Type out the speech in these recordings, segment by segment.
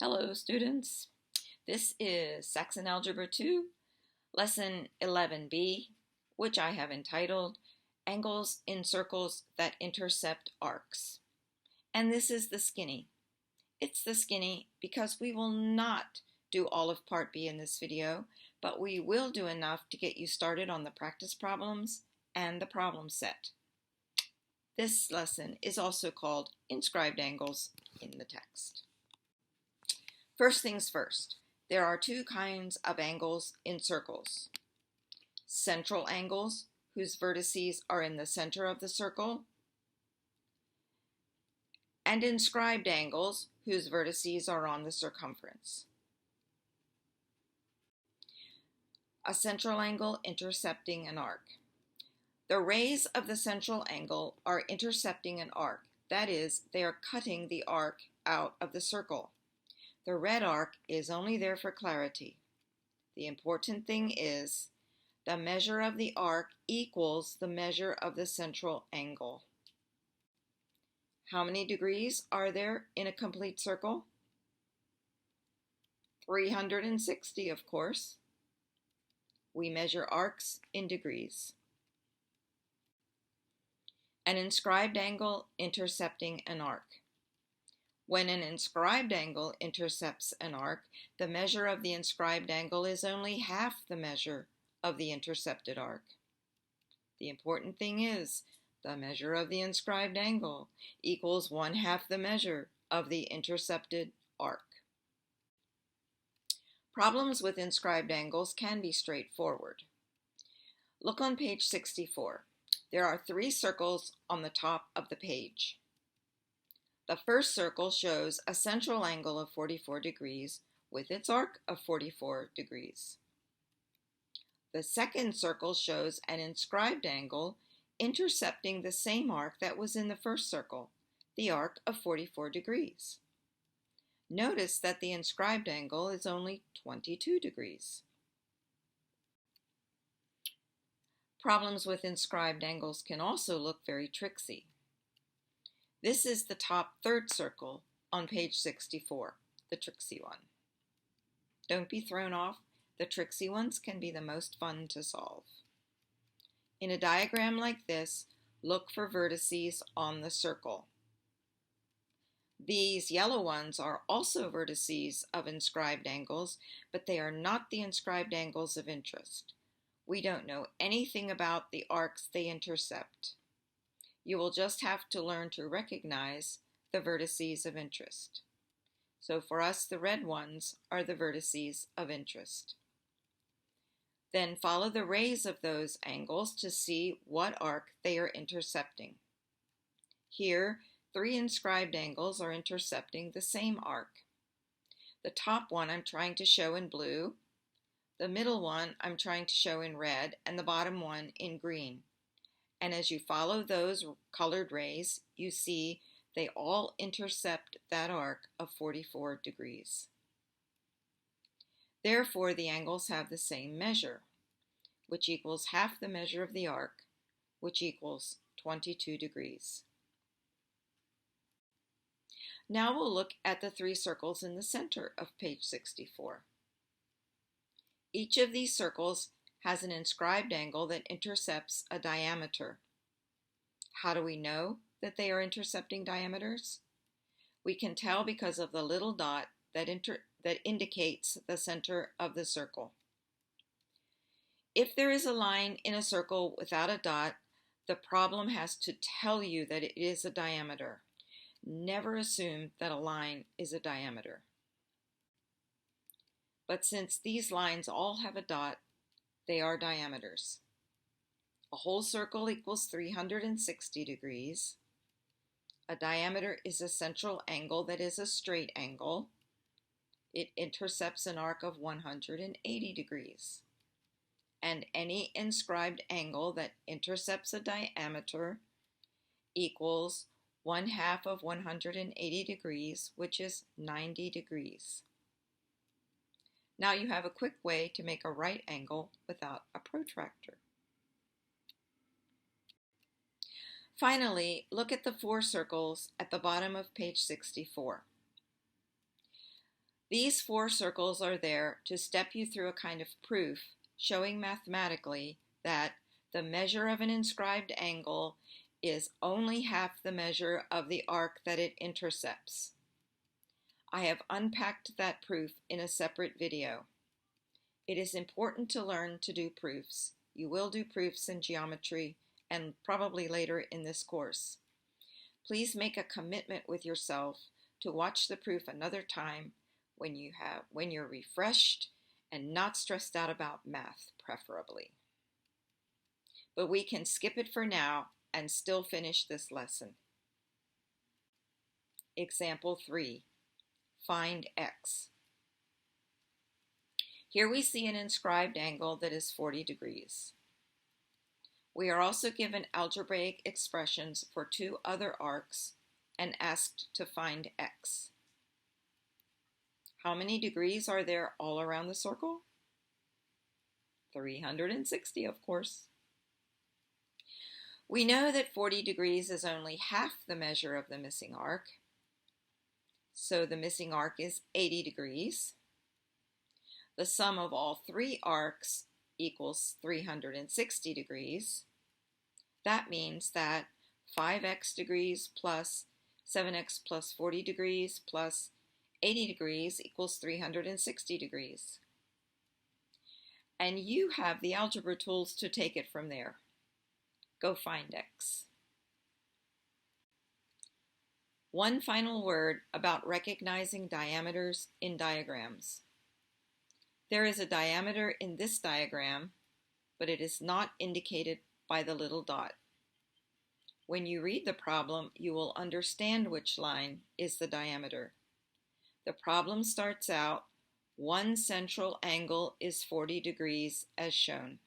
Hello students, this is Saxon Algebra 2, Lesson 11b, which I have entitled Angles in Circles that Intercept Arcs. And this is the skinny. It's the skinny because we will not do all of Part B in this video, but we will do enough to get you started on the practice problems and the problem set. This lesson is also called Inscribed Angles in the text. First things first, there are two kinds of angles in circles. Central angles, whose vertices are in the center of the circle, and inscribed angles, whose vertices are on the circumference. A central angle intercepting an arc. The rays of the central angle are intercepting an arc. That is, they are cutting the arc out of the circle. The red arc is only there for clarity. The important thing is the measure of the arc equals the measure of the central angle. How many degrees are there in a complete circle? 360, of course. We measure arcs in degrees. An inscribed angle intercepting an arc. When an inscribed angle intercepts an arc, the measure of the inscribed angle is only half the measure of the intercepted arc. The important thing is the measure of the inscribed angle equals 1/2 the measure of the intercepted arc. Problems with inscribed angles can be straightforward. Look on page 64. There are 3 circles on the top of the page. The first circle shows a central angle of 44 degrees with its arc of 44 degrees. The second circle shows an inscribed angle intercepting the same arc that was in the first circle, the arc of 44 degrees. Notice that the inscribed angle is only 22 degrees. Problems with inscribed angles can also look very tricksy. This is the top third circle on page 64, the tricksy one. Don't be thrown off. The tricksy ones can be the most fun to solve. In a diagram like this, look for vertices on the circle. These yellow ones are also vertices of inscribed angles, but they are not the inscribed angles of interest. We don't know anything about the arcs they intercept. You will just have to learn to recognize the vertices of interest. So for us, the red ones are the vertices of interest. Then follow the rays of those angles to see what arc they are intercepting. Here, 3 inscribed angles are intercepting the same arc. The top one I'm trying to show in blue, the middle one I'm trying to show in red, and the bottom one in green. And as you follow those colored rays, you see they all intercept that arc of 44 degrees. Therefore, the angles have the same measure, which equals half the measure of the arc, which equals 22 degrees. Now we'll look at the 3 circles in the center of page 64. Each of these circles has an inscribed angle that intercepts a diameter. How do we know that they are intercepting diameters? We can tell because of the little dot that indicates the center of the circle. If there is a line in a circle without a dot, the problem has to tell you that it is a diameter. Never assume that a line is a diameter. But since these lines all have a dot, they are diameters. A whole circle equals 360 degrees. A diameter is a central angle that is a straight angle. It intercepts an arc of 180 degrees. And any inscribed angle that intercepts a diameter equals 1/2 of 180 degrees, which is 90 degrees. Now you have a quick way to make a right angle without a protractor. Finally, look at the 4 circles at the bottom of page 64. These 4 circles are there to step you through a kind of proof showing mathematically that the measure of an inscribed angle is only half the measure of the arc that it intercepts. I have unpacked that proof in a separate video. It is important to learn to do proofs. You will do proofs in geometry and probably later in this course. Please make a commitment with yourself to watch the proof another time when you're refreshed and not stressed out about math, preferably. But we can skip it for now and still finish this lesson. Example 3. Find x. Here we see an inscribed angle that is 40 degrees. We are also given algebraic expressions for 2 other arcs and asked to find x. How many degrees are there all around the circle? 360, of course. We know that 40 degrees is only half the measure of the missing arc. So the missing arc is 80 degrees. The sum of all 3 arcs equals 360 degrees. That means that 5x degrees plus 7x plus 40 degrees plus 80 degrees equals 360 degrees. And you have the algebra tools to take it from there. Go find x. One final word about recognizing diameters in diagrams. There is a diameter in this diagram, but it is not indicated by the little dot. When you read the problem, you will understand which line is the diameter. The problem starts out, one central angle is 40 degrees as shown.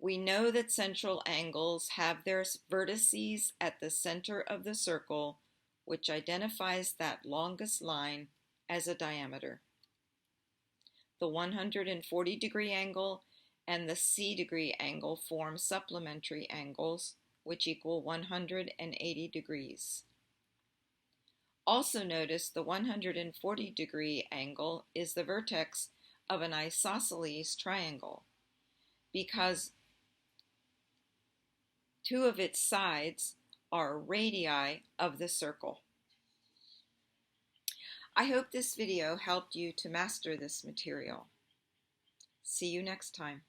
We know that central angles have their vertices at the center of the circle, which identifies that longest line as a diameter. The 140 degree angle and the C degree angle form supplementary angles, which equal 180 degrees. Also notice the 140 degree angle is the vertex of an isosceles triangle because 2 of its sides are radii of the circle. I hope this video helped you to master this material. See you next time.